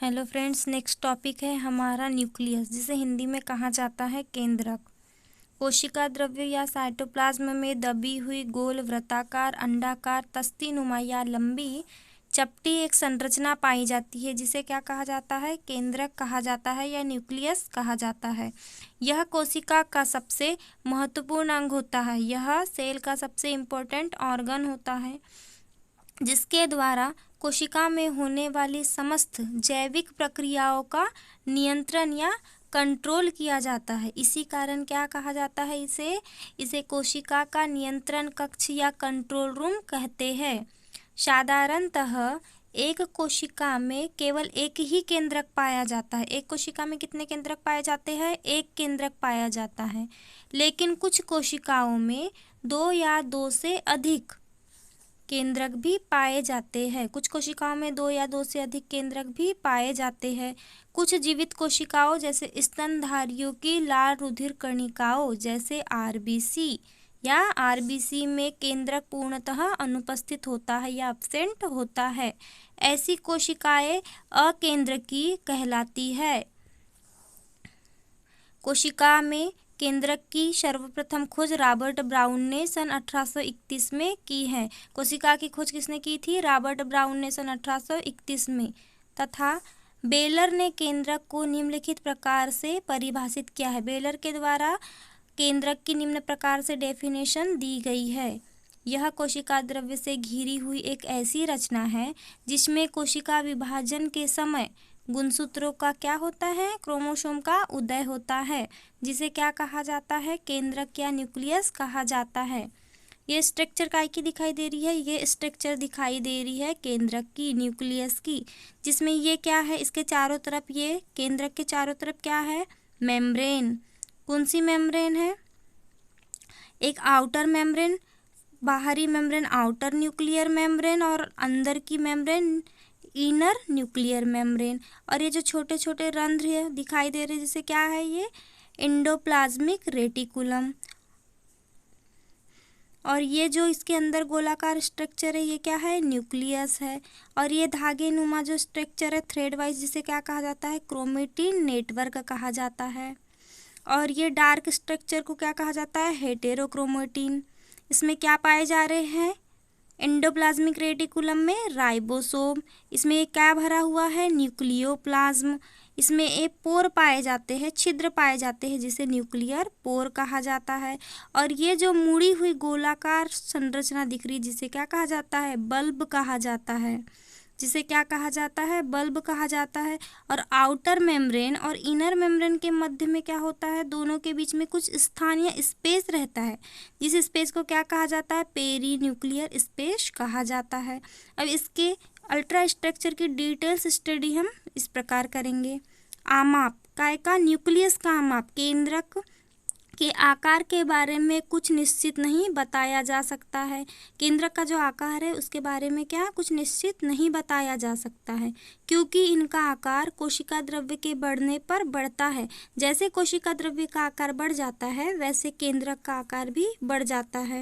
Hello friends, next topic है हमारा nucleus, जिसे हिंदी में कहा जाता है केंद्रक। कोशिका द्रव्य या साइटोप्लाज्म में दबी हुई गोल वृत्ताकार अंडाकार तस्तीनुमा या लंबी चपटी एक संरचना पाई जाती है, जिसे क्या कहा जाता है? केंद्रक कहा जाता है या न्यूक्लियस कहा जाता है। यह कोशिका का सबसे महत्वपूर्ण अंग होता है। यह सेल का सबसे इम्पोर्टेंट ऑर्गन होता है, जिसके द्वारा कोशिका में होने वाली समस्त जैविक प्रक्रियाओं का नियंत्रण या कंट्रोल किया जाता है। इसी कारण क्या कहा जाता है? इसे कोशिका का नियंत्रण कक्ष या कंट्रोल रूम कहते हैं। साधारणतः एक कोशिका में केवल एक ही केंद्रक पाया जाता है। एक कोशिका में कितने केंद्रक पाए जाते हैं? एक केंद्रक पाया जाता है। लेकिन कुछ कोशिकाओं में दो या दो से अधिक केंद्रक भी पाए जाते हैं। कुछ कोशिकाओं में दो या दो से अधिक केंद्रक भी पाए जाते हैं। कुछ जीवित कोशिकाओं जैसे स्तनधारियों की लाल रुधिर कणिकाओं जैसे आरबीसी में केंद्रक पूर्णतः अनुपस्थित होता है या एब्सेंट होता है। ऐसी कोशिकाएं अकेंद्रकी कहलाती है। कोशिका में केंद्रक की सर्वप्रथम खोज रॉबर्ट ब्राउन ने सन 1831 में की है। कोशिका की खोज किसने की थी? रॉबर्ट ब्राउन ने सन 1831 में। तथा बेलर ने केंद्रक को निम्नलिखित प्रकार से परिभाषित किया है। बेलर के द्वारा केंद्रक की निम्न प्रकार से डेफिनेशन दी गई है। यह कोशिका द्रव्य से घिरी हुई एक ऐसी रचना है जिसमें कोशिका विभाजन के समय गुणसूत्रों का क्या होता है? क्रोमोसोम का उदय होता है, जिसे क्या कहा जाता है? केंद्रक या न्यूक्लियस कहा जाता है। ये स्ट्रक्चर काय की दिखाई दे रही है? ये स्ट्रक्चर दिखाई दे रही है केंद्रक की, न्यूक्लियस की, जिसमें ये क्या है? इसके चारों तरफ, ये केंद्रक के चारों तरफ क्या है? मेम्ब्रेन। कौन सी मेम्ब्रेन है? एक आउटर मेम्ब्रेन, बाहरी मेम्ब्रेन आउटर न्यूक्लियर मेम्ब्रेन, और अंदर की मेम्ब्रेन इनर न्यूक्लियर मेम्ब्रेन। और ये जो छोटे छोटे रंध्र है दिखाई दे रहे हैं, जिसे क्या है? ये एंडोप्लाज्मिक रेटिकुलम। और ये जो इसके अंदर गोलाकार स्ट्रक्चर है, ये क्या है? न्यूक्लियस है। और ये धागे नुमा जो स्ट्रक्चर है थ्रेड वाइज, जिसे क्या कहा जाता है? क्रोमेटिन नेटवर्क कहा जाता है। और ये डार्क स्ट्रक्चर को क्या कहा जाता है? हेटेरोक्रोमेटिन। इसमें क्या पाए जा रहे हैं? एंडोप्लाज्मिक रेटिकुलम में राइबोसोम। इसमें क्या भरा हुआ है? न्यूक्लियोप्लाज्म। इसमें एक पोर पाए जाते हैं, छिद्र पाए जाते हैं, जिसे न्यूक्लियर पोर कहा जाता है। और ये जो मुड़ी हुई गोलाकार संरचना दिख रही, जिसे क्या कहा जाता है? बल्ब कहा जाता है। जिसे क्या कहा जाता है? बल्ब कहा जाता है। और आउटर मेम्ब्रेन और इनर मेम्ब्रेन के मध्य में क्या होता है? दोनों के बीच में कुछ स्थान या स्पेस रहता है, जिस स्पेस को क्या कहा जाता है? पेरी न्यूक्लियर स्पेस कहा जाता है। अब इसके अल्ट्रा स्ट्रक्चर की डिटेल्स स्टडी हम इस प्रकार करेंगे। आमाप काय का? न्यूक्लियस का आमाप। केंद्रक के आकार के बारे में कुछ निश्चित नहीं बताया जा सकता है। केंद्रक का जो आकार है उसके बारे में क्या कुछ निश्चित नहीं बताया जा सकता है, क्योंकि इनका आकार कोशिका द्रव्य के बढ़ने पर बढ़ता है। जैसे कोशिका द्रव्य का आकार बढ़ जाता है, वैसे केंद्रक का आकार भी बढ़ जाता है।